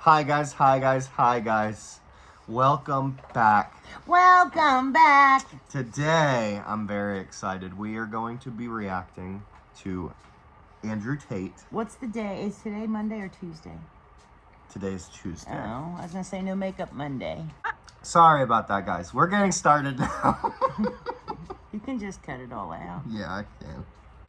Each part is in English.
Hi guys, hi guys, hi guys. Welcome back. Welcome back. Today, I'm very excited. We are going to be reacting to Andrew Tate. What's the day? Is today Monday or Tuesday? Today is Tuesday. Oh, I was going to say no makeup Monday. Sorry about that, guys. We're getting started now. You can just cut it all out. Yeah, I can.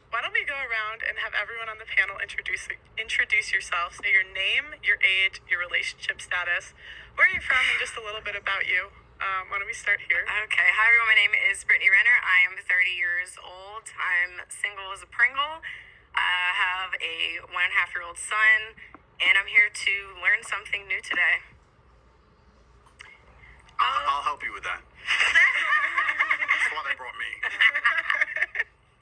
Why don't we go around and have everyone on the panel introduce yourself. Say your name, your age, your relationship status, where are you from, and just a little bit about you. Why don't we start here? Okay. Hi, everyone. My name is Brittany Renner. I am 30 years old. I'm single as a Pringle. I have a 1.5-year-old son, and I'm here to learn something new today. I'll help you with that. That's why they brought me.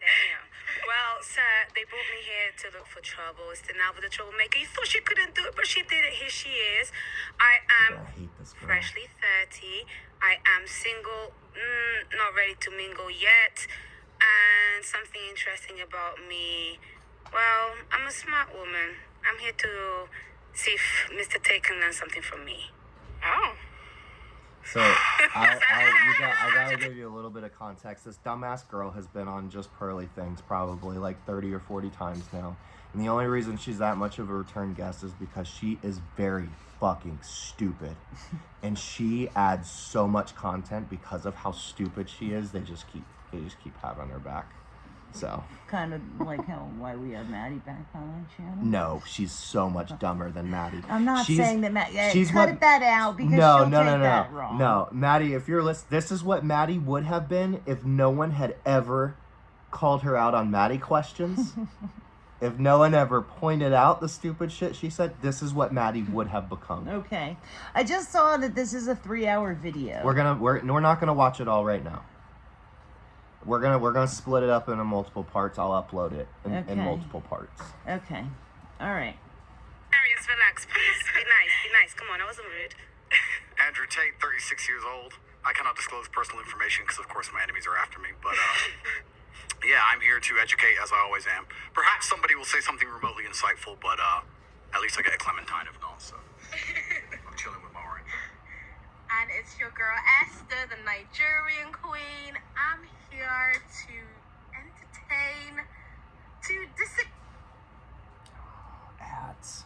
Damn. Well, sir, they brought me here to look for trouble. It's the now with the troublemaker. You thought she couldn't do it, but she did it. Here she is. I am I hate this girl. freshly 30. I am single, not ready to mingle yet. And something interesting about me, well, I'm a smart woman. I'm here to see if Mr. Tate can learn something from me. Oh. So, I gotta give you a little bit of context. This dumbass girl has been on JustPearlyThings probably like 30 or 40 times now. And the only reason she's that much of a return guest is because she is very fucking stupid. And she adds so much content because of how stupid she is. They just keep having her back. So. Kind of like why we have Maddie back on our channel. No, she's so much dumber than Maddie. I'm not saying that Maddie. She's cut that out because she'll take that wrong. No, Maddie, if you're listening, this is what Maddie would have been if no one had ever called her out on Maddie questions. If no one ever pointed out the stupid shit she said, this is what Maddie would have become. Okay, I just saw that this is a 3-hour video. We're not gonna watch it all right now. We're gonna split it up into multiple parts. I'll upload it in multiple parts. Okay, all right. Arius, relax, please. Be nice. Come on, I wasn't rude. Andrew Tate, 36 years old. I cannot disclose personal information because, of course, my enemies are after me. But, yeah, I'm here to educate, as I always am. Perhaps somebody will say something remotely insightful, but at least I get a clementine if not, so I'm chilling with my orange. And it's your girl Esther, the Nigerian queen. I'm here to entertain, to Ads.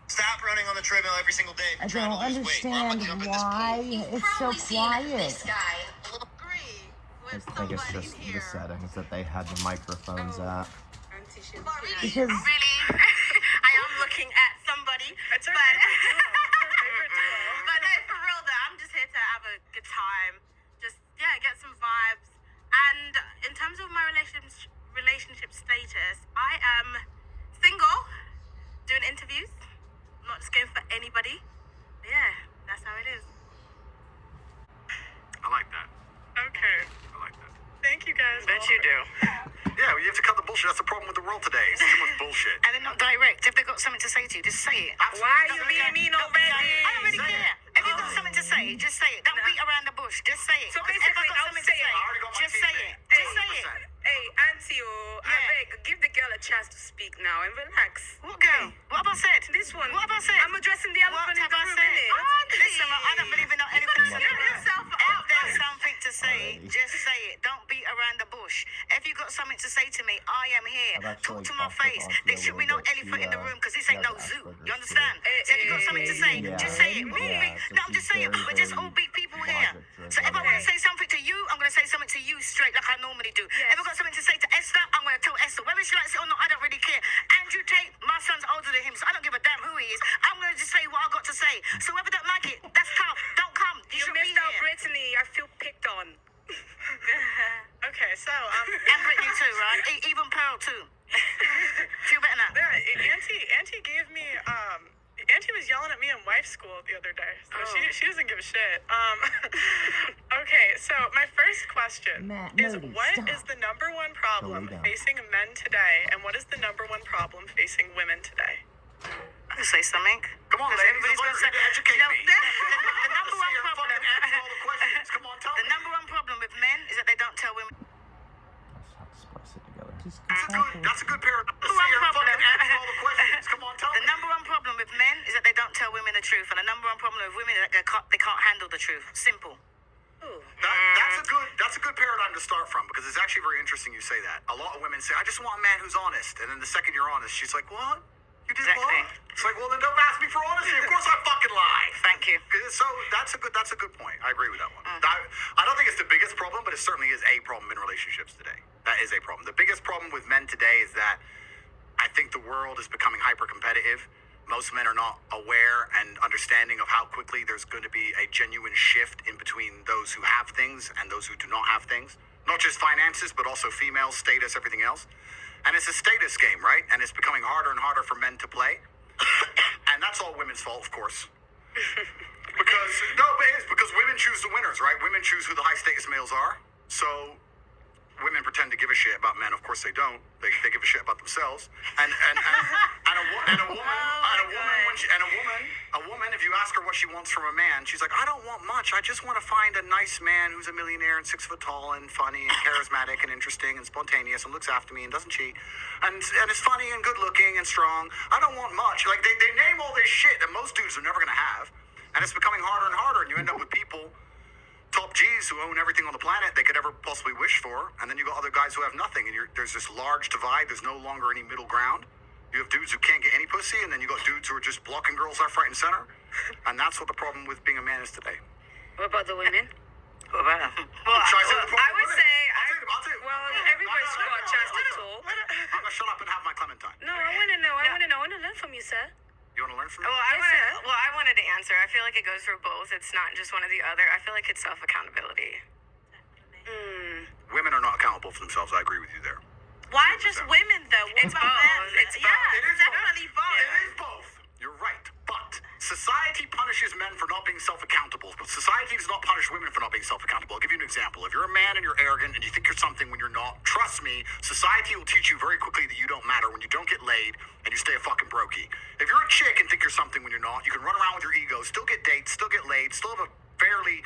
Stop running on the treadmill every single day. I don't understand why it's so quiet. agree I with think it's somebody just the here. settings that they had the microphones at. Auntie, she's Because really, I am looking at somebody. It's our but, favorite duo. but no, for real though, I'm just here to have a good time. Just, yeah, get some vibes. And in terms of my relationship status, I am single, doing interviews. I'm not just going for anybody. But yeah, that's how it is. I like that. Okay. I like that. Thank you guys. Bet you do. Yeah, well, you have to cut the bullshit. That's the problem with the world today. It's too much bullshit. And they're not direct. If they've got something to say to you, just say it. Why are you being mean already? I don't really care. If you've got something to say, just say it. Don't beat around the bush. Just say it. So If basically, I've got I'll something say to it. say, I already got my just teeth say in. it. Just say it. Hey, Auntie, I Yeah. beg, give the girl a chance to speak now and relax. What girl? What have I said? This one. What have I said? I'm addressing the What elephant in have the I room, said? innit? Listen, I don't believe in no elephants. gotta give yourself a If there's something to say, Already. just say it. Don't beat around the bush. If you've got something to say to me, I am here. I've Talk actually to my talked with face. Auntie There a should be little no bit. elephant in the room because this She ain't no has zoo. Asperger's You understand? too. So if you've got something to say, Yeah. just say it. Yeah, so No, I'm just she's saying, very, we're just very all big people here. logic-driven. So if I want to say something to you, I'm going to say something to you straight like I normally do. If I've got something to say to Esther, I'm going to tell Esther. Whether she likes it or not, I don't really care. Andrew Tate, my son's older than him, so I don't give a damn who he is. I'm going to just say what I got to say. So whoever don't like it, that's tough. Don't come. You You should be missed out here. Brittany. I feel picked on. Okay, so, And Brittany too, right? Even Pearl too. Feel better now. yeah, Auntie gave me, Auntie was yelling at me in wife school the other day, so she doesn't give a shit. Okay, so my first question is, Modi, what stop. is the number one problem down. facing men today, and what is the number one problem facing women today? I can say something. Come on, Because ladies. everybody's Let's gonna say, educate me. the number one You're problem. fucking asking all the questions. Come on, tell The me. number one problem with men is that they don't tell women. Let's have to splice it together. Just That's a good paradigm. Number one You're problem. fucking asking all the questions. Come on, tell The me. number one problem with men is that they don't tell women the truth, and the number one problem with women is that they can't handle the truth. Simple. Ooh. That's a good paradigm to start from, because it's actually very interesting you say that. A lot of women say, I just want a man who's honest. And then the second you're honest, she's like, what? You did Exactly. what? It's like, well, then don't ask me for honesty. Of course I fucking lie. Thank you. So that's a good point. I agree with that one. I don't think it's the biggest problem, but it certainly is a problem in relationships today. That is a problem. The biggest problem with men today is that I think the world is becoming hyper competitive. Most men are not aware and understanding of how quickly there's going to be a genuine shift in between those who have things and those who do not have things. Not just finances, but also female status, everything else. And it's a status game, right? And it's becoming harder and harder for men to play. And that's all women's fault, of course. But it is, because women choose the winners, right? Women choose who the high status males are. So women pretend to give a shit about men. Of course they don't. They give a shit about themselves. And a woman, if you ask her what she wants from a man, she's like, I don't want much. I just want to find a nice man who's a millionaire and 6 foot tall and funny and charismatic and interesting and spontaneous and looks after me and doesn't cheat and is funny and good looking and strong. I don't want much. Like they name all this shit that most dudes are never gonna have, and it's becoming harder and harder. And you end up with people, top G's, who own everything on the planet they could ever possibly wish for, and then you got other guys who have nothing, and there's this large divide. There's no longer any middle ground. You have dudes who can't get any pussy, and then you got dudes who are just blocking girls left, right, and center. And that's what the problem with being a man is today. What about the women? What about them? Well, Should I say the problem I with would women? say, I'll tell you. well, everybody's got a chance to talk. I'm gonna shut up and have my clementine. No, I want to know. I want to learn from you, sir. You want to learn from me? Well, I wanted to answer. I feel like it goes for both. It's not just one or the other. I feel like it's self-accountability. Women are not accountable for themselves. I agree with you there. Why just women though? What It's about both. men? It's both. Yeah, It is definitely both. It is both. You're right. But society punishes men for not being self-accountable. But society does not punish women for not being self-accountable. I'll give you an example. If you're a man and you're arrogant and you think you're something when you're not, trust me, society will teach you very quickly that you don't matter when you don't get laid and you stay a fucking brokey. If you're a chick and think you're something when you're not, you can run around with your ego, still get dates, still get laid, still have a fairly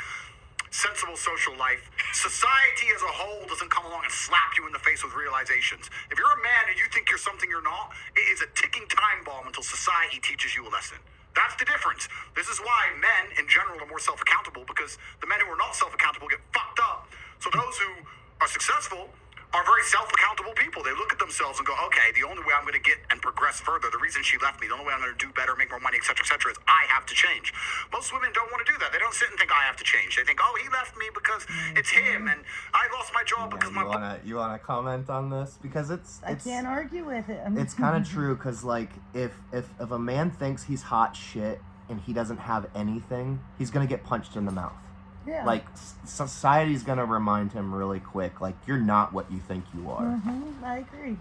sensible social life. Society as a whole doesn't come along and slap you in the face with realizations. If you're a man and you think you're something you're not, it is a ticking time bomb until society teaches you a lesson. That's the difference. This is why men in general are more self-accountable, because the men who are not self-accountable get fucked up. So those who are successful are very self-accountable people. They look at themselves and go, okay, the only way I'm going to get and progress further, the reason she left me, the only way I'm going to do better, make more money, et cetera, is I have to change. Most women don't want to do that. They don't sit and think I have to change. They think, oh, he left me because it's him, and I lost my job because my... You wanna comment on this? Because it's I can't argue with it. it's kind of true, because like if a man thinks he's hot shit and he doesn't have anything, he's gonna get punched in the mouth. Yeah. Like society's gonna remind him really quick, like, you're not what you think you are. I agree.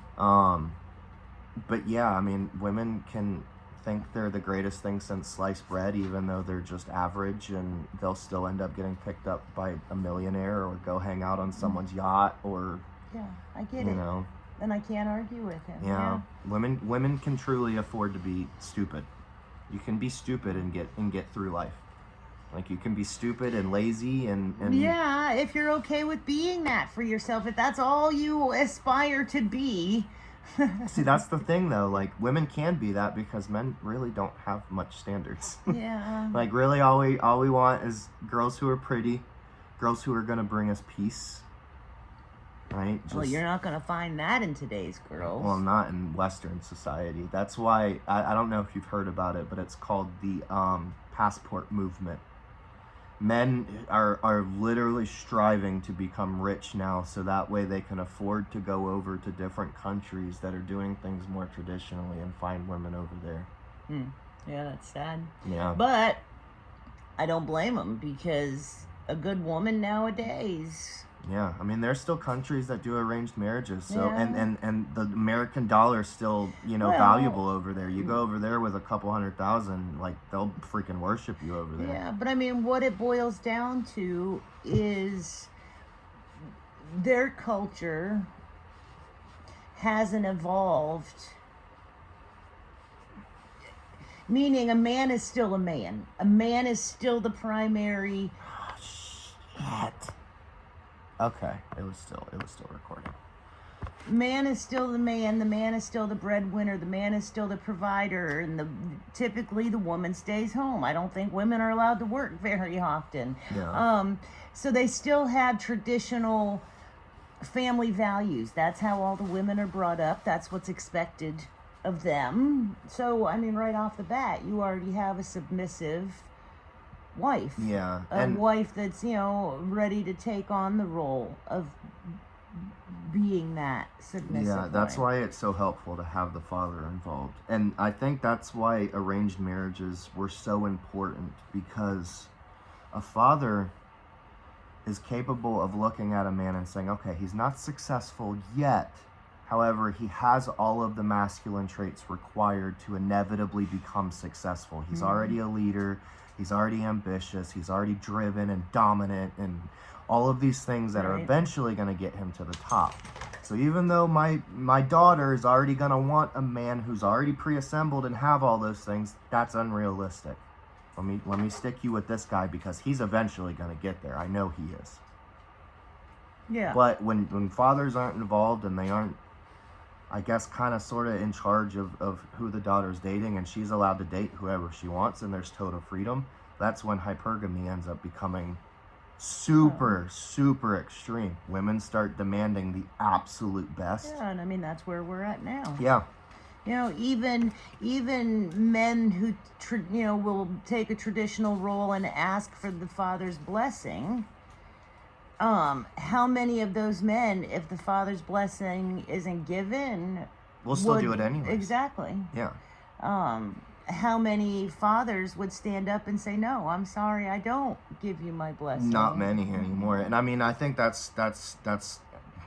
But yeah, I mean, women can think they're the greatest thing since sliced bread, even though they're just average, and they'll still end up getting picked up by a millionaire or go hang out on someone's yacht, or Yeah, I get you it. know. And I can't argue with him. Yeah. Women can truly afford to be stupid. You can be stupid and get through life. Like, you can be stupid and lazy and Yeah, if you're okay with being that for yourself, if that's all you aspire to be. See, that's the thing though. Like, women can be that because men really don't have much standards. Yeah. Like, really, all we want is girls who are pretty, girls who are gonna bring us peace. Right? Well, you're not going to find that in today's girls. Well, not in Western society. That's why I don't know if you've heard about it, but it's called the passport movement. Men are literally striving to become rich now, so that way they can afford to go over to different countries that are doing things more traditionally and find women over there. Yeah, that's sad. Yeah. But I don't blame them, because a good woman nowadays... Yeah, I mean, there's still countries that do arranged marriages, so Yeah. and the American dollar is still, Well, valuable over there. You go over there with a couple $100,000, like, they'll freaking worship you over there. Yeah, but I mean, what it boils down to is their culture hasn't evolved. Meaning, a man is still a man. A man is still the primary. Shit. Okay, it was still recording. man is still the man. The man is still the breadwinner. The man is still the provider, and typically the woman stays home. I don't think women are allowed to work very often. Yeah. So they still have traditional family values. That's how all the women are brought up. That's what's expected of them. So I mean, right off the bat, you already have a submissive wife. Yeah. A wife that's, ready to take on the role of being that submissive. Yeah, that's wife. why it's so helpful to have the father involved. And I think that's why arranged marriages were so important, because a father is capable of looking at a man and saying, okay, he's not successful yet. However, he has all of the masculine traits required to inevitably become successful. He's already a leader. He's already ambitious. He's already driven and dominant and all of these things that are eventually going to get him to the top. So even though my daughter is already going to want a man who's already pre-assembled and have all those things, that's unrealistic. Let me stick you with this guy because he's eventually going to get there. I know he is. Yeah. But when fathers aren't involved and they aren't, I guess, kind of sort of in charge of who the daughter's dating, and she's allowed to date whoever she wants and there's total freedom, that's when hypergamy ends up becoming super extreme. Women start demanding the absolute best. Yeah, and I mean, that's where we're at now. Yeah. Even men who will take a traditional role and ask for the father's blessing. How many of those men, if the father's blessing isn't given, we'll still do it anyway. Exactly. Yeah. How many fathers would stand up and say, no, I'm sorry, I don't give you my blessing? Not many anymore. And I mean, I think that's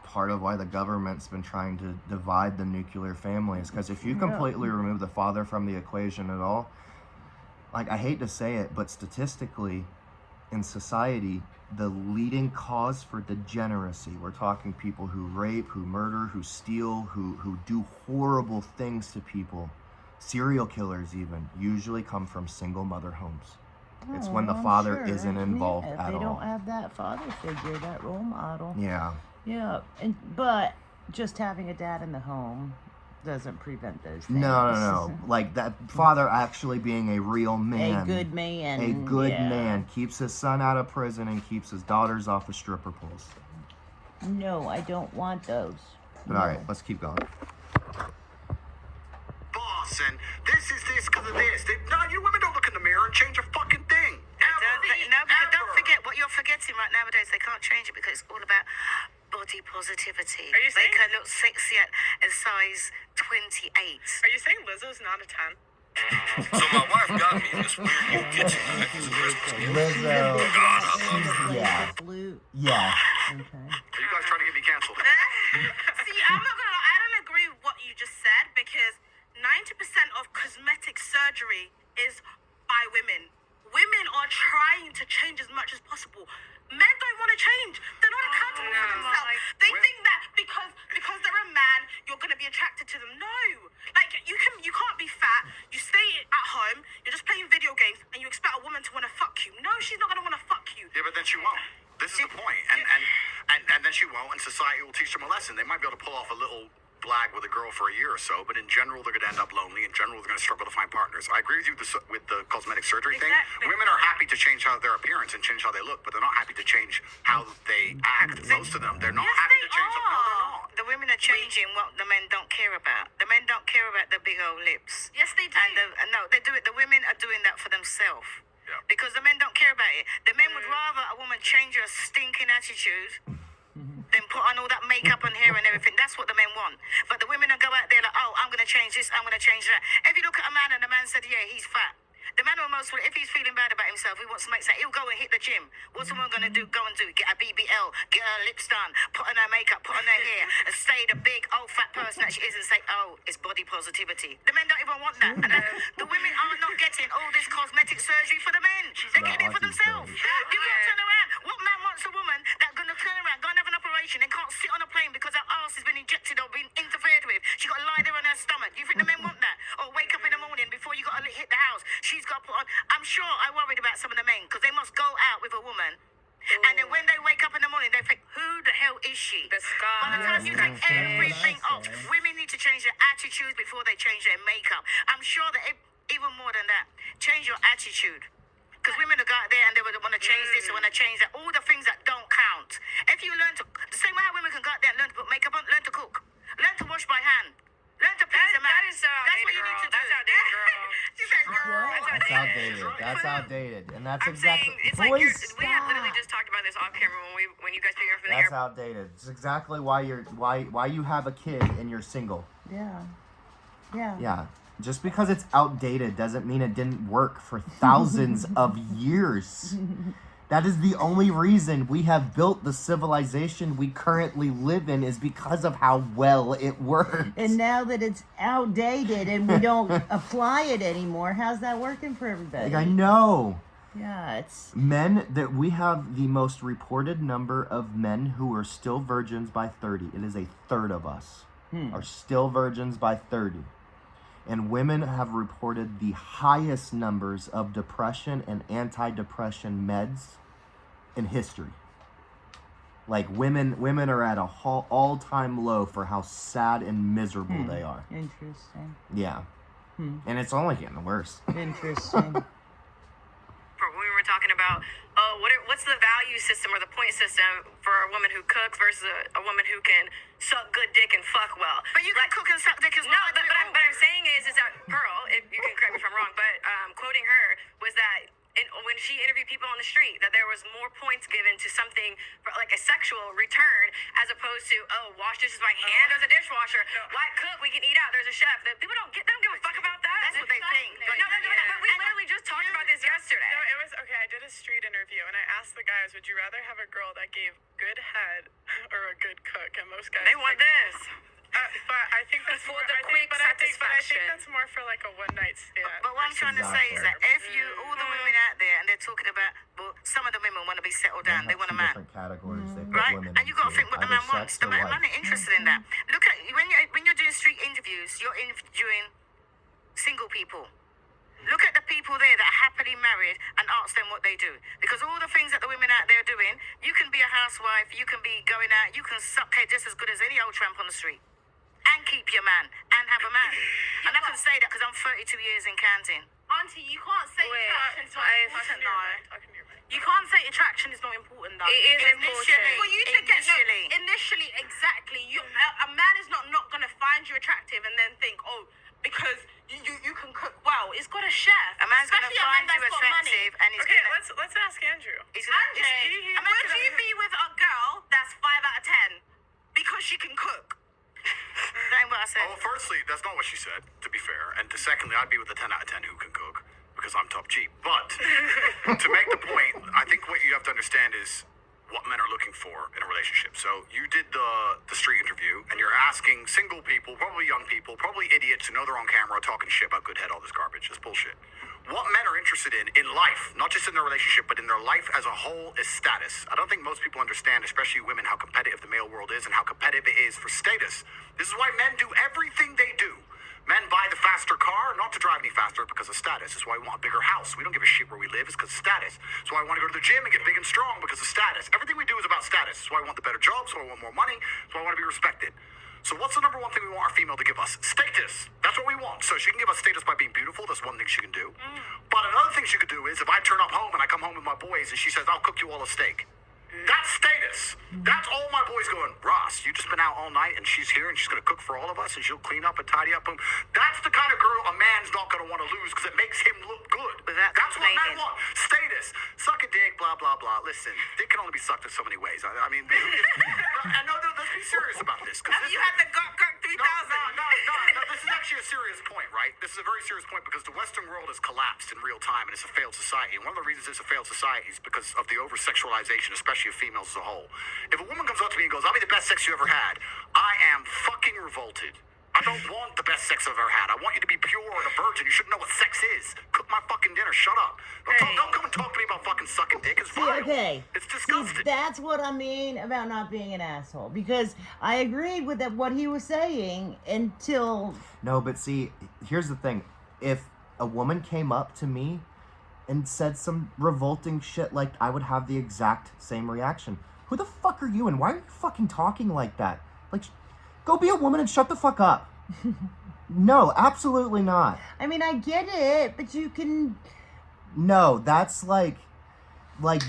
part of why the government's been trying to divide the nuclear families, because if you completely remove the father from the equation at all, like, I hate to say it, but statistically in society, the leading cause for degeneracy, we're talking people who rape, who murder, who steal, who do horrible things to people, serial killers even, usually come from single mother homes. It's when the father isn't involved at all. They don't have that father figure, that role model. Yeah. Yeah, but just having a dad in the home doesn't prevent those things. No. Like, that father actually being a real man. A good man. A good man. Keeps his son out of prison and keeps his daughters off of stripper poles. No, I don't want those. But all right, let's keep going. Boss, and this is this because of this. No, you women don't look in the mirror and change a fucking thing. Don't forget what you're forgetting right nowadays. They can't change it because it's all about body positivity. Are you they saying- can look sexy at size 28. Are you saying Lizzo's not a 10? So my wife got me this weird new kitchen knife as a Christmas gift. Lizzo. God, I love her. Yeah. Flute. Yeah. Okay. Are you guys trying to get me canceled? See, I'm not gonna lie, I don't agree with what you just said, because 90% of cosmetic surgery is by women. Women are trying to change as much as possible. Men don't want to change. They're not accountable for themselves. They think that because they're a man, you're gonna be attracted to them. No, like you can't be fat. You stay at home. You're just playing video games, and you expect a woman to want to fuck you. No, she's not gonna want to fuck you. Yeah, but then she won't. This is the point. And then she won't, and society will teach them a lesson. They might be able to pull off a little blag with a girl for a year or so, but in general, they're going to end up lonely. In general, they're going to struggle to find partners. I agree with you with the cosmetic surgery thing. Women are happy to change how their appearance and change how they look, but they're not happy to change how they act. Most of them, they're not Yes, happy they to change them. No, they're not. The women are changing what the men don't care about. The men don't care about the big old lips. Yes, they do. And no, they do it. The women are doing that for themselves. Yeah. Because the men don't care about it. The men would rather a woman change her stinking attitude than put on all that makeup and hair and everything. That's what the men want. But the women will go out there like, oh, I'm going to change this, I'm going to change that. If you look at a man and the man said, yeah, he's fat. The man almost, if he's feeling bad about himself, he wants to make sense. He'll go and hit the gym. What's a woman going to do? Go and do? Get a BBL, get her lips done, put on her makeup, put on her hair, and stay the big, old, fat person that she is and say, oh, it's body positivity. The men don't even want that. And the women are not getting all this cosmetic surgery for the men. They're getting it for themselves. You can't turn around. What man wants a woman that's going to turn around, go and have an operation, and can't sit on a plane because her arse has been injected or been interfered with? She got to lie there on her stomach. You think the men want that? Or wake up in the morning before you got to hit the house, she's got to put on. I'm sure I worried about some of the men because they must go out with a woman, and then when they wake up in the morning, they think, who the hell is she? The scars. By the time you take everything off, women need to change their attitude before they change their makeup. I'm sure that even more than that, change your attitude. Because women will go out there and they would want to change this, they want to change that. All the things that don't count. If you learn to, the same way how women can go out there and learn to put makeup on, learn to cook, learn to wash by hand, learn to please a man. That is so That's what outdated, you need to do. girl. That's outdated, girl. She said, girl. That's outdated. That's outdated. And that's I'm exactly. saying, it's like Boys, we had literally just talked about this off camera when you guys picked up from the That's airport. outdated. It's exactly why why you have a kid and you're single. Yeah. Yeah. Yeah. Just because it's outdated doesn't mean it didn't work for thousands of years. That is the only reason we have built the civilization we currently live in, is because of how well it works. And now that it's outdated and we don't apply it anymore, how's that working for everybody? Like, I know. Yeah, it's Men, that we have the most reported number of men who are still virgins by 30. It is a third of us are still virgins by 30. And women have reported the highest numbers of depression and antidepressant meds in history. Like, women are at a all-time low for how sad and miserable they are. interesting. Yeah. And it's only getting worse. Interesting. When we were talking about, what's the value system or the point system for a woman who cooks versus a woman who can suck good dick and fuck well? But you can cook and suck dick as well. No, but what I'm saying is that Pearl, if you can correct me if I'm wrong, but quoting her was that when she interviewed people on the street, that there was more points given to something for, like a sexual return, as opposed to, wash dishes by hand. There's a dishwasher. Why cook? We can eat out. There's a chef. People don't give a fuck about that. That's what they think. But but we literally just talked about this yesterday. No, it was okay. I did a street interview and I asked the guys, would you rather have a girl that gave good head or a good cook? And most guys They want this. But I think that's For more, the I quick think, but I think satisfaction. that's more for like a one night stand. But what I'm trying to say is that if you, all the women out there, and they're talking about, well, some of the women want to be settled down. They want a man. Different categories they put Right? women And you got to into. think what the Either man wants. sex The or man life. ain't interested in that. Look at when you're doing street interviews, you're interviewing single people. Look at the people there that are happily married and ask them what they do. Because all the things that the women out there are doing, you can be a housewife, you can be going out, you can suck head just as good as any old tramp on the street. And keep your man and have a man. And I can say that because I'm 32 years in counting. Auntie, you can't say attraction's not important though. Talking to your mic. You can't say attraction is not important though. It is important. For you to get initially, exactly. A man is not gonna find you attractive and then think, oh, because you can cook well. It's got a chef. A man's going to Especially a find man you that's got money. attractive and he's Okay, going to... let's ask Andrew. Andre, would you be with a girl that's 5 out of 10 because she can cook? That ain't what I said. Oh, firstly, that's not what she said, to be fair. And secondly, I'd be with a 10 out of 10 who can cook, because I'm top G. But to make the point, I think what you have to understand is what men are looking for in a relationship. So you did the street interview, and you're asking single people, probably young people, probably idiots who know they're on camera talking shit about good head, all this garbage. It's bullshit. What men are interested in life, not just in their relationship, but in their life as a whole, is status. I don't think most people understand, especially women, how competitive the male world is and how competitive it is for status. This is why men do everything they do. Men buy the faster car, not to drive any faster, because of status. That's why we want a bigger house. We don't give a shit where we live. It's because of status. That's why I want to go to the gym and get big and strong, because of status. Everything we do is about status. That's why I want the better job. That's why I want more money. That's why I want to be respected. So what's the number one thing we want our female to give us? Status. That's what we want. So she can give us status by being beautiful. That's one thing she can do. But another thing she could do is if I turn up home and I come home with my boys and she says, I'll cook you all a steak. That's status. That's all my boys going, Ross, you just been out all night and she's here and she's going to cook for all of us and she'll clean up and tidy up. Boom. That's the kind of girl a man's not going to want to lose because it makes him look good. But that's what men want. Status. Suck a dick, blah, blah, blah. Listen, dick can only be sucked in so many ways. I mean, let's be serious about this. Have you had the Gok 3000? No, this is actually a serious point, right? This is a very serious point because the Western world has collapsed in real time and it's a failed society. And one of the reasons it's a failed society is because of the over-sexualization, especially of females as a whole. If a woman comes up to me and goes, I'll be the best sex you ever had, I am fucking revolted. I don't want the best sex I've ever had. I want you to be pure and a virgin. You should know what sex is. Cook my fucking dinner. Shut up. Don't come and talk to me about fucking sucking dick. It's vile. Okay. It's disgusting. That's what I mean about not being an asshole. Because I agreed with what he was saying until... No, but see, here's the thing. If a woman came up to me and said some revolting shit, like, I would have the exact same reaction. who the fuck are you and why are you fucking talking like that? Like, go be a woman and shut the fuck up. No, absolutely not. I mean, I get it, but you can... No, that's like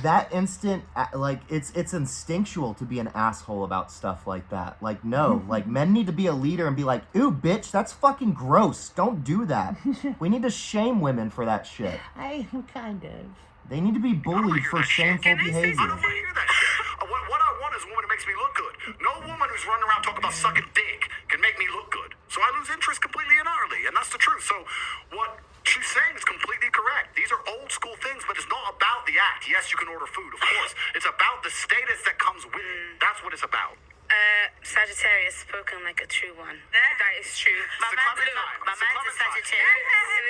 that instant, like, it's instinctual to be an asshole about stuff like that. Like, no, like, men need to be a leader and be like, ew, bitch, that's fucking gross. Don't do that. We need to shame women for that shit. I kind of... They need to be bullied for shameful behavior. I don't want to hear that shit. What I want is a woman who makes me look good. No woman who's running around talking about sucking dick can make me look good. So I lose interest completely and utterly, and that's the truth. So what she's saying is completely correct. These are old school things, but it's not about the act. Yes, you can order food, of course. It's about the status that comes with it. That's what it's about. Sagittarius spoken like a true one. That is true. My man's a Sagittarius.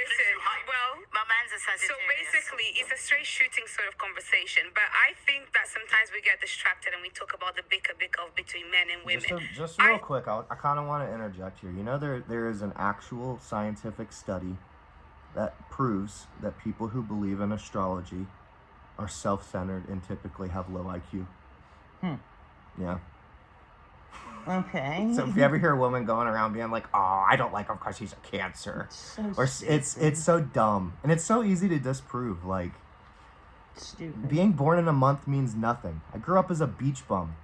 Listen, well, my man's a Sagittarius. So basically, it's a straight shooting sort of conversation. But I think that sometimes we get distracted and we talk about the bicker between men and women. Just real quick, I kind of want to interject here. You know, there is an actual scientific study that proves that people who believe in astrology are self-centered and typically have low IQ. Yeah. Okay. So if you ever hear a woman going around being like, "Oh, I don't like him because he's a Cancer," it's so dumb and it's so easy to disprove. Like, stupid. Being born in a month means nothing. I grew up as a beach bum,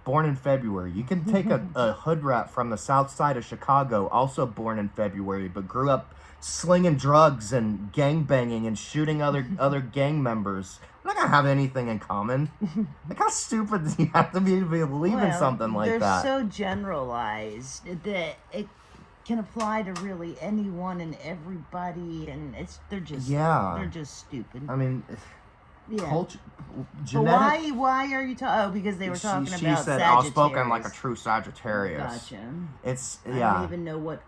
born in February. You can take a hood rat from the south side of Chicago, also born in February, but grew up slinging drugs and gang banging and shooting other gang members. We're not gonna have anything in common. Like, how stupid do you have to be believe in something like that? They're so generalized that it can apply to really anyone and everybody, and they're just stupid. I mean, culture, genetic. Why are you talking? Oh, because they were talking about Sagittarius. She said, outspoken like a true Sagittarius. Gotcha. I don't even know what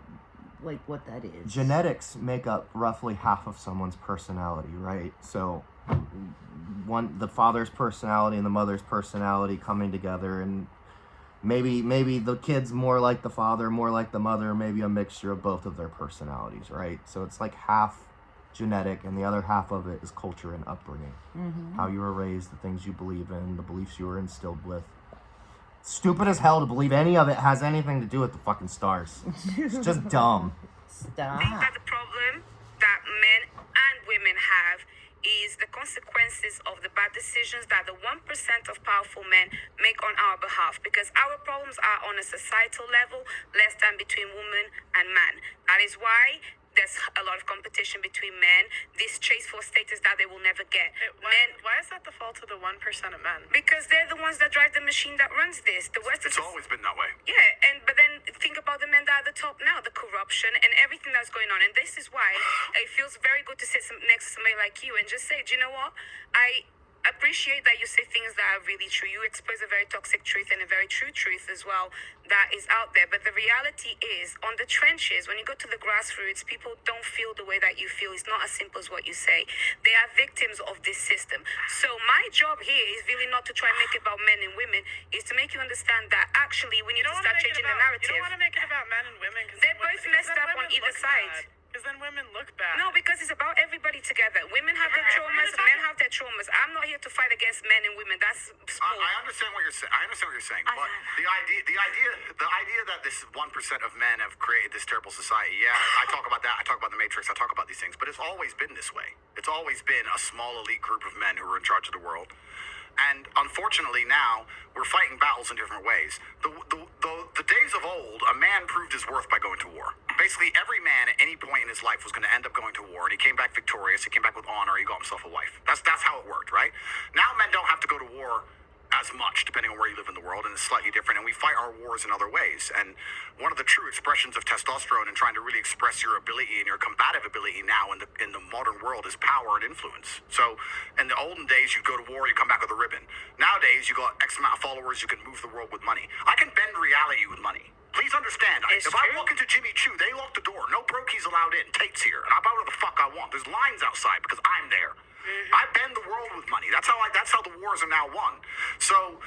that is. Genetics make up roughly half of someone's personality, right? So the father's personality and the mother's personality coming together, and maybe the kid's more like the father, more like the mother, maybe a mixture of both of their personalities, right? So it's like half genetic and the other half of it is culture and upbringing. How you were raised, the things you believe in, the beliefs you were instilled with. Stupid as hell to believe any of it has anything to do with the fucking stars. It's just dumb. Stop. I think that the problem that men and women have is the consequences of the bad decisions that the 1% of powerful men make on our behalf, because our problems are on a societal level less than between woman and man. That is why there's a lot of competition between men, this chase for status that they will never get. Why is that the fault of the 1% of men? Because they're the ones that drive the machine that runs this. The West It's always been that way. Yeah, but then think about the men that are at the top now, the corruption and everything that's going on. And this is why it feels very good to sit next to somebody like you and just say, do you know what? I appreciate that you say things that are really true. You expose a very toxic truth and a very true truth as well that is out there. But the reality is, on the trenches, when you go to the grassroots, people don't feel the way that you feel. It's not as simple as what you say. They are victims of this system. So my job here is really not to try and make it about men and women, is to make you understand that actually we need to start changing the narrative. You don't want to make it about men and women because they're both messed up on either side. Because then women look bad. No, because it's about everybody together. Women have their traumas, men have their traumas. I'm not here to fight against men and women. That's small. I understand what you're saying. But the idea that this 1% of men have created this terrible society. Yeah, I talk about that. I talk about the Matrix. I talk about these things. But it's always been this way. It's always been a small elite group of men who are in charge of the world. And unfortunately now, we're fighting battles in different ways. The days of old, a man proved his worth by going to war. Basically, every man at any point in his life was going to end up going to war, and he came back victorious, he came back with honor, he got himself a wife. That's how it worked, right? Now men don't have to go to war as much, depending on where you live in the world, and it's slightly different, and we fight our wars in other ways. And one of the true expressions of testosterone and trying to really express your ability and your combative ability now in the modern world is power and influence. So in the olden days, you go to war, you come back with a ribbon. Nowadays, you got X amount of followers, you can move the world with money. I can bend reality with money. Please understand, if I walk into Jimmy Choo, they lock the door. No brokies allowed in. Tate's here, and I buy whatever the fuck I want. There's lines outside because I'm there. I bend the world with money. That's how the wars are now won. So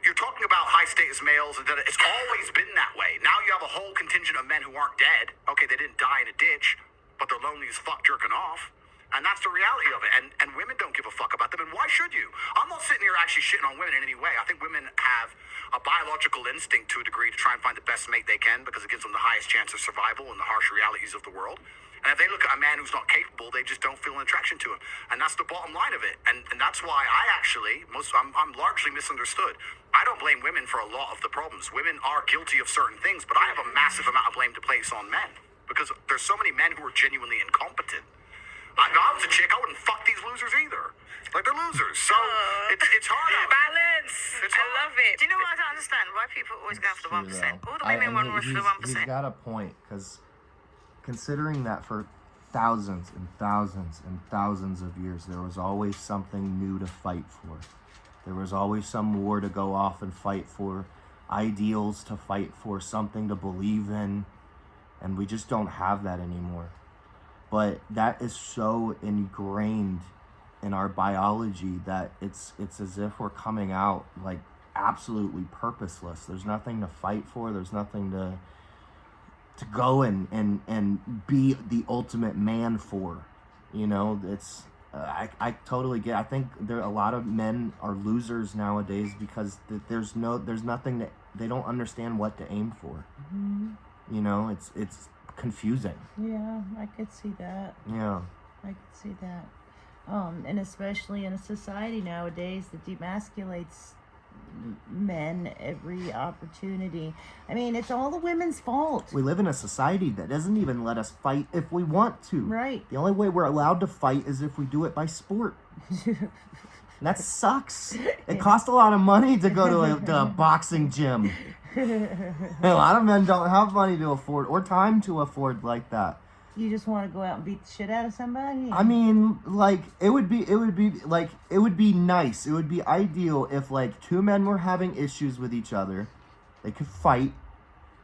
you're talking about high status males, and it's always been that way. Now you have a whole contingent of men who aren't dead. Okay, they didn't die in a ditch, but they're lonely as fuck jerking off. And that's the reality of it. And women don't give a fuck about them. And why Why should you? I'm not sitting here actually shitting on women in any way. I think women have a biological instinct to a degree to try and find the best mate they can because it gives them the highest chance of survival in the harsh realities of the world. And if they look at a man who's not capable, they just don't feel an attraction to him. And that's the bottom line of it. And that's why I'm largely misunderstood. I don't blame women for a lot of the problems. Women are guilty of certain things, but I have a massive amount of blame to place on men because there's so many men who are genuinely incompetent. If I was a chick, I wouldn't fuck these losers either. Like, they're losers. So it's hard out here. Balance. I love it. Do you know what I don't understand? Why people always go after the 1%? All the women want to rush for the 1%. He's got a point, because considering that for thousands and thousands and thousands of years, there was always something new to fight for. There was always some war to go off and fight for, ideals to fight for, something to believe in, and we just don't have that anymore. But that is so ingrained in our biology that it's as if we're coming out like absolutely purposeless. There's nothing to fight for. There's nothing to go and be the ultimate man for. You know, it's I totally get. I think a lot of men are losers nowadays because there's nothing that they don't understand what to aim for. Mm-hmm. You know, it's confusing. Yeah, I could see that. Yeah. I could see that. And especially in a society nowadays that demasculates men every opportunity. I mean, it's all the women's fault. We live in a society that doesn't even let us fight if we want to. Right. The only way we're allowed to fight is if we do it by sport. That sucks. It costs a lot of money to go to a boxing gym. A lot of men don't have money to afford or time to afford like that. You just want to go out and beat the shit out of somebody? I mean, like, it would be nice. It would be ideal if, like, two men were having issues with each other. They could fight.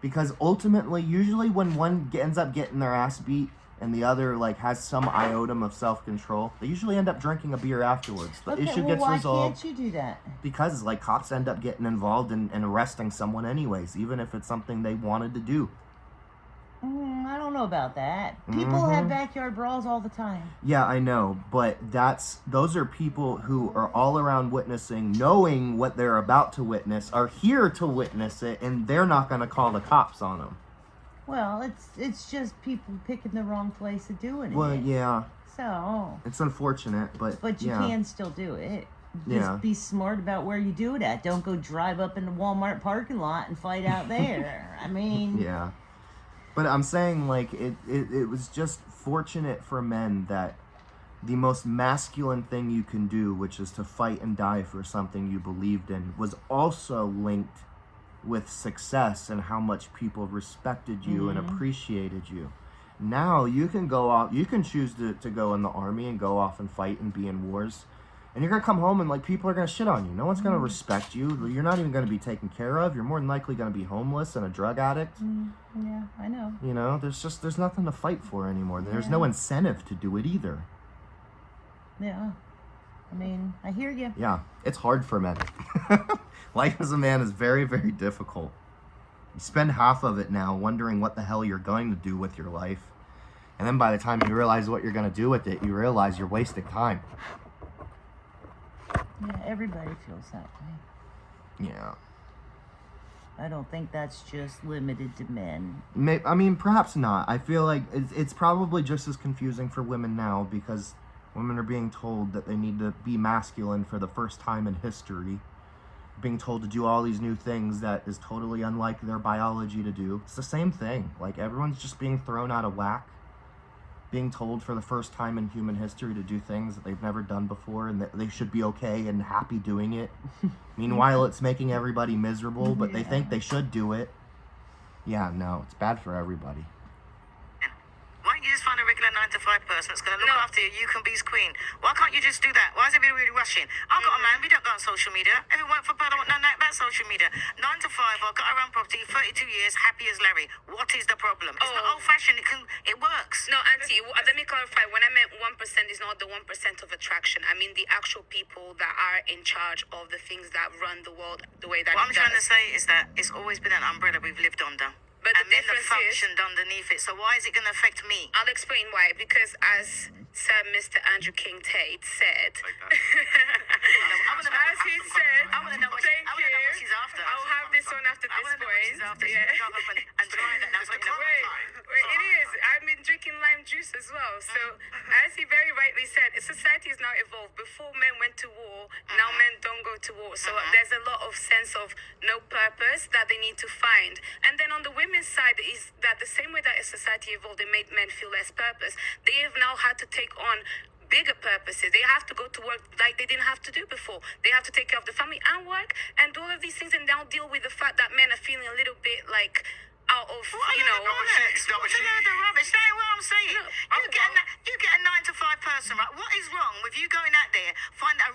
Because ultimately, usually when one ends up getting their ass beat and the other, like, has some iota of self-control, they usually end up drinking a beer afterwards. The issue gets resolved. Why can't you do that? Because, like, cops end up getting involved and arresting someone anyways, even if it's something they wanted to do. I don't know about that. People have backyard brawls all the time. Yeah, I know, but those are people who are all around witnessing, knowing what they're about to witness, are here to witness it, and they're not going to call the cops on them. Well, it's just people picking the wrong place of doing it. Well, yeah. So. It's unfortunate, but you yeah. can still do it. Yeah. Just be smart about where you do it at. Don't go drive up in the Walmart parking lot and fight out there. I mean. Yeah. But I'm saying, like, it was just fortunate for men that the most masculine thing you can do, which is to fight and die for something you believed in, was also linked with success and how much people respected you and appreciated you. Now you can go off, you can choose to go in the army and go off and fight and be in wars. And you're going to come home and, like, people are going to shit on you. No one's going to respect you. You're not even going to be taken care of. You're more than likely going to be homeless and a drug addict. Yeah, I know. You know, there's nothing to fight for anymore. There's no incentive to do it either. Yeah. I mean, I hear you. Yeah, it's hard for men. Life as a man is very, very difficult. You spend half of it now wondering what the hell you're going to do with your life. And then by the time you realize what you're going to do with it, you realize you're wasting time. Yeah, everybody feels that way. Yeah. I don't think that's just limited to men. I mean, perhaps not. I feel like it's probably just as confusing for women now because women are being told that they need to be masculine for the first time in history. Being told to do all these new things that is totally unlike their biology to do. It's the same thing. Like, everyone's just being thrown out of whack. Being told for the first time in human history to do things that they've never done before and that they should be okay and happy doing it. Meanwhile, it's making everybody miserable, but they think they should do it. Yeah, no, it's bad for everybody. Why don't you just find a regular 9-to-5 person that's going to look after you? You can be his queen. Why can't you just do that? Why is everybody really rushing? I've got a man. We don't go on social media. If it weren't for Brad, I want no night about social media. 9 to 5. I've got around property. 32 years. Happy as Larry. What is the problem? It's not old-fashioned. It works. No, Auntie, let me clarify. When I meant 1% is not the 1% of attraction. I mean the actual people that are in charge of the things that run the world the way that What I'm it does. trying to say is that it's always been an umbrella we've lived under. But the and men have difference is, functioned underneath it. So why is it going to affect me? I'll explain why. Because as Sir Mr. Andrew King Tate said. Like that. As he said, I want to know what thank I want to know what she's you. after. I'll have this one after I this want to know what she's point. after. Yeah. She's up and try that. That's what you know. Wait, it is. I've been drinking lime juice as well. So, as he very rightly said, society is now evolved. Before men went to war, now men don't go to war. So, there's a lot of sense of no purpose that they need to find. And then on the women's side is that the same way that a society evolved, it made men feel less purpose. They have now had to take on bigger purposes. They have to go to work like they didn't have to do before. They have to take care of the family and work and do all of these things and now deal with the fact that men are feeling a little bit like out of, you know. What's the rubbish? That ain't what I'm saying. You get a 9 to 5 person, right? What is wrong with you going out there, find a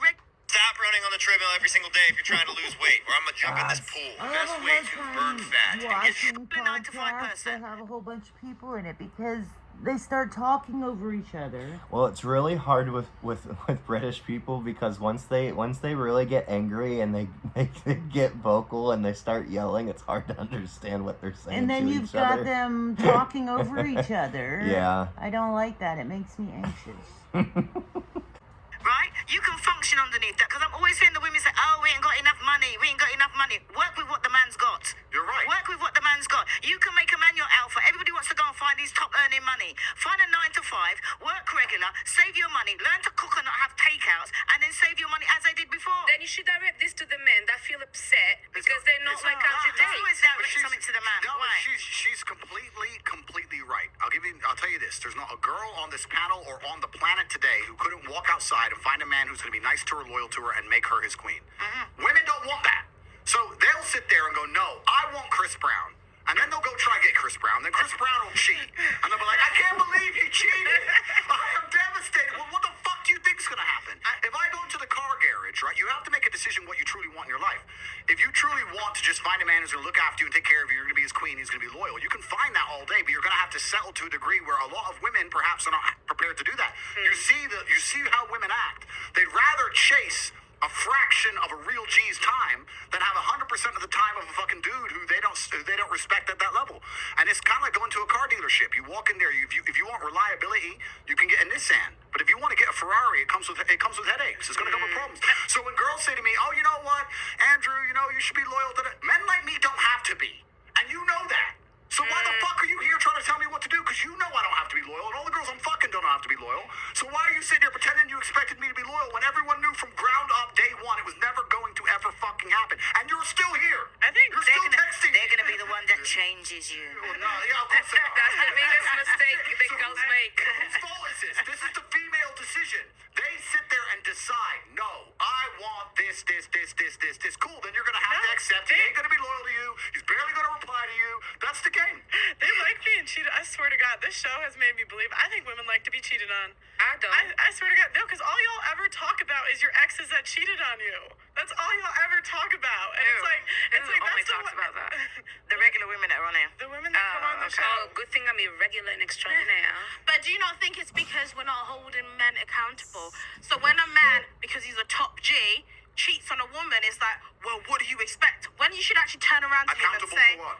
Stop running on the treadmill every single day if you're trying to lose weight, or I'm gonna jump in this pool. I Best have a way hard to time burn fat and get watching 9 to 5 podcasts that person. have a whole bunch of people in it because they start talking over each other. Well, it's really hard with British people because once they really get angry and they get vocal and they start yelling, it's hard to understand what they're saying. And then to you've each got other. them talking over each other. Yeah. I don't like that. It makes me anxious. right? You can function underneath that because I'm always hearing the women say, "Oh, we ain't got enough money. We ain't got enough money." Work with what the man's got. You're right. Work with what the man's got. You can make a man your alpha. Everybody wants to go and find these top earning money. Find a 9 to 5. Work regular. Save your money. Learn to cook and not have takeouts, and then save your money as they did before. Then you should direct this to the men that feel upset because they're not like Andrew It's Tate. always direct something to the man. No, but Why? she's completely right. I'll tell you this. There's not a girl on this panel or on the planet today who couldn't walk outside and find a man who's going to be nice to her, loyal to her, and make her his queen. Women don't want that. So they'll sit there and go, "No, I want Chris Brown." And then they'll go try to get Chris Brown. Then Chris Brown will cheat. And they'll be like, "I can't believe he cheated. I am devastated." Well, what the fuck do you think's going to happen? If I go to the car garage, right, you have to make a decision what you truly want in your life. If you truly want to just find a man who's going to look after you and take care of you, you're going to be his queen, he's going to be loyal, you can find that all day, but you're going to have to settle to a degree where a lot of women perhaps are not prepared to do that. You see how women act. They'd rather chase a fraction of a real G's time than have 100% of the time of a fucking dude who they don't respect at that level. And it's kind of like going to a car dealership. You walk in there, if you want reliability, you can get a Nissan. But if you want to get a Ferrari, it comes with headaches. It's going to come with problems. So when girls say to me, "Oh, you know what, Andrew, you should be loyal to that," men like me don't have to be, and you know that. So why the fuck are you here trying to tell me what to do? Because you know I don't have to be loyal, and all the girls I'm fucking don't have to be loyal. So why are you sitting there pretending you expected me to be loyal when everyone knew from ground up day one it was never going to ever fucking happen? And you're still here. I think you're still texting. They're going to be the one that changes you. Well, no, yeah, of course they are. That's the biggest mistake that girls make. Whose fault is this? This is the female decision. They sit there and decide, "No, I want this. Cool, then you're going to have to accept he ain't going to be loyal to you. He's barely going to reply to you. That's the game." They like being cheated. I swear to God, this show has made me believe. I think women like to be cheated on. I don't. I swear to God, no, because all y'all ever talk about is your exes that cheated on you. That's all y'all ever talk about, and it's like only that's talks about that. The regular women that are on here. The women that come on the show. Oh, good thing I'm irregular and extraordinaire. But do you not think it's because we're not holding men accountable? So when a man, because he's a top G, cheats on a woman, it's like, well, what do you expect? When you should actually turn around to him and Accountable say, for what?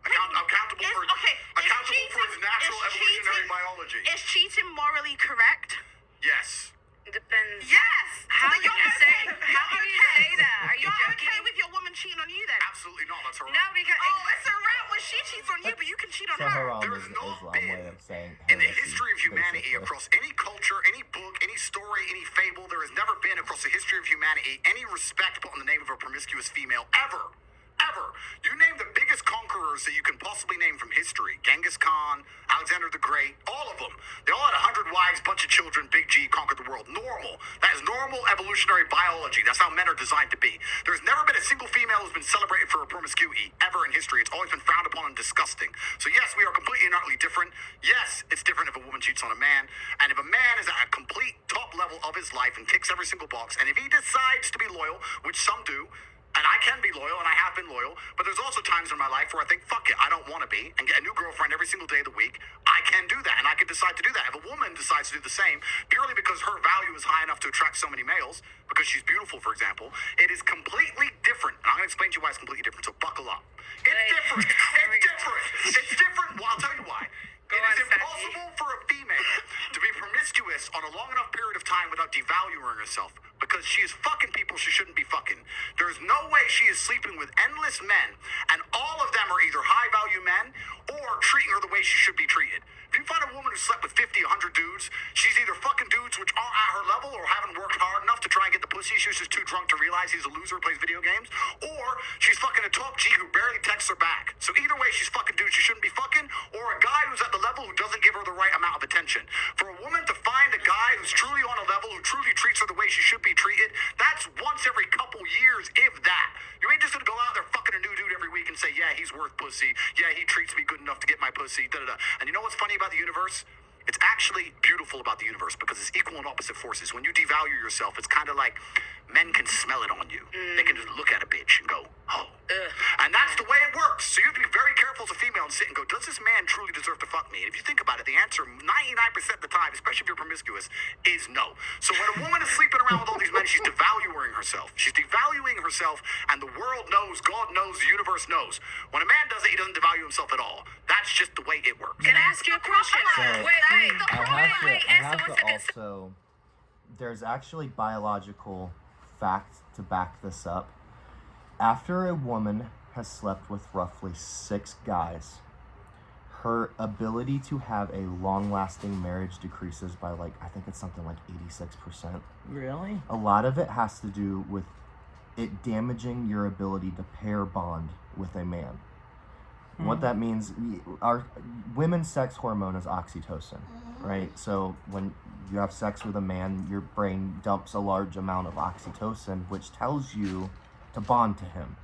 Accountable for his natural evolutionary biology. Is cheating morally correct? Yes. Depends. Yes. How So can you you're say? okay. How can you say that? Are you You're joking? okay with your woman cheating on you then? Absolutely not. That's her. No, because Oh, it's a wrap when she cheats on you, but you can cheat on So her. haram There is has an not Islam been way of saying in the heresy, history of humanity, basically. across any culture, any book, any story, any fable, there has never been across the history of humanity any respect put on the name of a promiscuous female ever. Ever. You name the biggest conquerors that you can possibly name from history. Genghis Khan, Alexander the Great, all of them. They all had 100 wives, bunch of children, big G, conquered the world. Normal. That is normal evolutionary biology. That's how men are designed to be. There's never been a single female who's been celebrated for her promiscuity ever in history. It's always been frowned upon and disgusting. So yes, we are completely and utterly different. Yes, it's different if a woman cheats on a man. And if a man is at a complete top level of his life and ticks every single box, and if he decides to be loyal, which some do, and I can be loyal, and I have been loyal, but there's also times in my life where I think, fuck it, I don't want to be, and get a new girlfriend every single day of the week. I can do that, and I can decide to do that. If a woman decides to do the same, purely because her value is high enough to attract so many males, because she's beautiful, for example, it is completely different. And I'm going to explain to you why it's completely different, so buckle up. It's different. It's different. It's different. Well, I'll tell you why. Go It on, is Sassy. impossible for a female to be promiscuous on a long enough period of time without devaluing herself, because she is fucking people she shouldn't be fucking. There is no way she is sleeping with endless men, and all of them are either high value men or treating her the way she should be treated. If you find a woman who slept with 50, 100 dudes, she's either fucking dudes which aren't at her level or haven't worked hard enough to try and get the pussy. She was just too drunk to realize he's a loser, plays video games, or she's fucking a top G who barely texts her back. So either way, she's fucking dudes she shouldn't be fucking, or a guy who's at the level who doesn't give her the right amount of attention. For a woman to find a guy who's truly on a level, who truly treats her the way she should be treated, that's once every couple years, if that. You ain't just gonna go out there fucking a new dude every week and say, yeah, he's worth pussy. Yeah, he treats me good enough to get my pussy. Da da da. And you know what's funny about the universe? It's actually beautiful about the universe because it's equal and opposite forces. When you devalue yourself, it's kind of like men can smell it on you. They can just look at a bitch and go, oh. And that's the way it works. So you have to be very careful as a female and sit and go, does this man truly deserve to fuck me? And if you think about it, the answer 99% of the time, especially if you're promiscuous, is no. So when a woman is sleeping around with all these men, she's devaluing herself. She's devaluing herself, and the world knows, God knows, the universe knows. When a man does it, he doesn't devalue himself at all. That's just the way it works. Can I ask you a question? So, Wait. I have to also, there's actually biological fact to back this up. After a woman has slept with roughly 6 guys, her ability to have a long-lasting marriage decreases by I think it's something like 86%. Really? A lot of it has to do with it damaging your ability to pair bond with a man. What that means, our women's sex hormone is oxytocin, right? So when you have sex with a man, your brain dumps a large amount of oxytocin, which tells you to bond to him.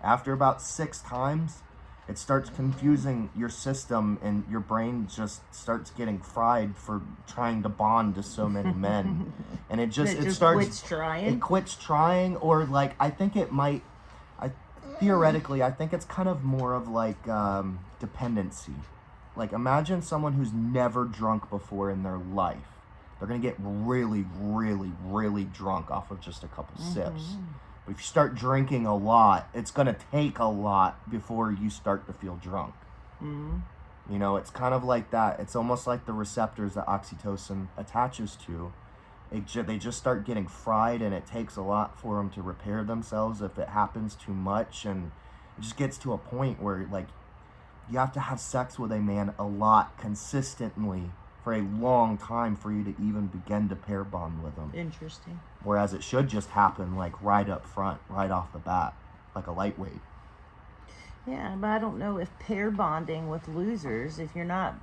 After about 6 times, it starts confusing your system, and your brain just starts getting fried for trying to bond to so many men. And it quits trying. It quits trying, or I think it might. Theoretically, I think it's kind of more of dependency. Imagine someone who's never drunk before in their life. They're gonna get really, really, really drunk off of just a couple sips. But if you start drinking a lot, it's gonna take a lot before you start to feel drunk. You know, it's kind of like that. It's almost like the receptors that oxytocin attaches to. They just start getting fried, and it takes a lot for them to repair themselves if it happens too much. And it just gets to a point where you have to have sex with a man a lot consistently for a long time for you to even begin to pair bond with them. Interesting. Whereas it should just happen right up front, right off the bat, like a lightweight. Yeah, but I don't know if pair bonding with losers, if you're not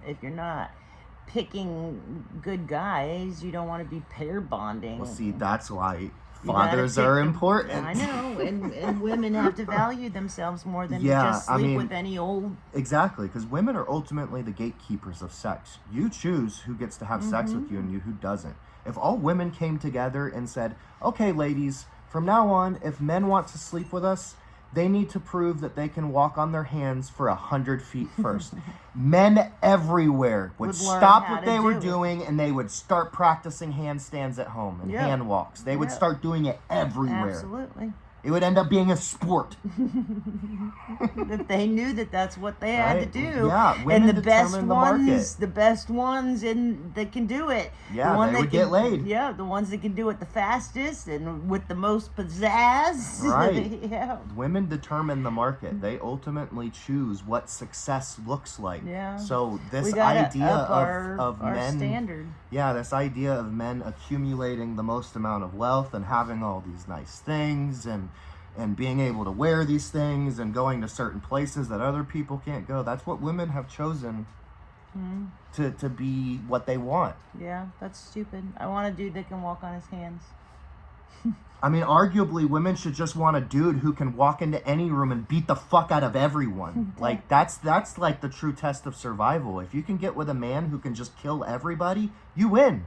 picking good guys, you don't want to be pair bonding. Well, see, that's why fathers are important. I know, and women have to value themselves more than to just sleep with any old. Exactly, because women are ultimately the gatekeepers of sex. You choose who gets to have sex with you and who doesn't. If all women came together and said, okay, ladies, from now on, if men want to sleep with us, they need to prove that they can walk on their hands for 100 feet first. Men everywhere would stop what they were doing, and they would start practicing handstands at home and hand walks. They would start doing it everywhere. Absolutely. It would end up being a sport. If they knew that that's what they had to do. Yeah, women and the best determine the market. The best ones that can do it. Yeah, they would get laid. Yeah, the ones that can do it the fastest and with the most pizzazz. Right. Yeah. Women determine the market. They ultimately choose what success looks like. Yeah. So this We gotta idea up of our men, standard. yeah, this idea of men accumulating the most amount of wealth and having all these nice things and being able to wear these things and going to certain places that other people can't go. That's what women have chosen to be what they want. Yeah, that's stupid. I want a dude that can walk on his hands. I mean, arguably, women should just want a dude who can walk into any room and beat the fuck out of everyone. That's the true test of survival. If you can get with a man who can just kill everybody, you win.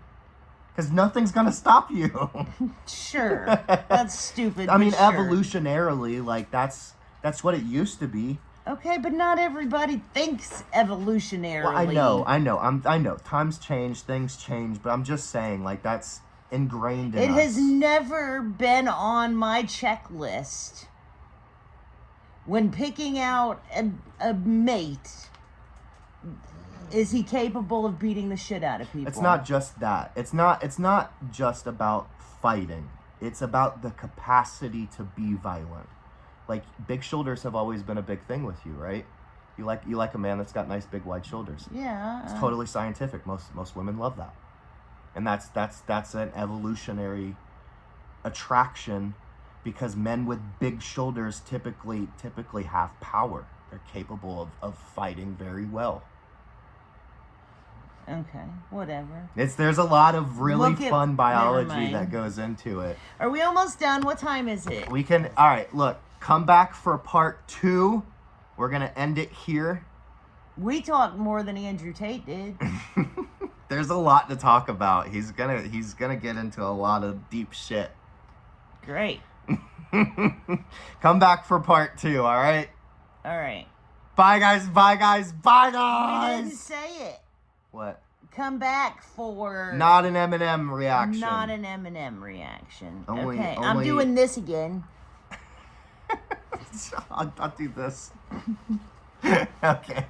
Because nothing's going to stop you. Sure. That's stupid. I mean, sure. evolutionarily, that's what it used to be. Okay, but not everybody thinks evolutionarily. Well, I know. Times change, things change, but I'm just saying, that's ingrained in us. It has never been on my checklist. When picking out a mate, Is he capable of beating the shit out of people? It's not just that. It's not just about fighting. It's about the capacity to be violent. Like, big shoulders have always been a big thing with you, right? You like a man that's got nice big wide shoulders. Yeah. It's totally scientific. Most women love that. And that's an evolutionary attraction, because men with big shoulders typically have power. They're capable of fighting very well. Okay, whatever. There's a lot of really fun never biology mind. that goes into it. Are we almost done? What time is it? We can, all right, look, come back for part 2. We're going to end it here. We talked more than Andrew Tate did. There's a lot to talk about. He's gonna get into a lot of deep shit. Great. Come back for part 2, all right? All right. Bye, guys. Bye, guys. Bye, We guys. didn't say it. What? Come back for... Not an M&M reaction. Not an M&M reaction. Only- okay, I'm only- doing this again. I'll do this. Okay.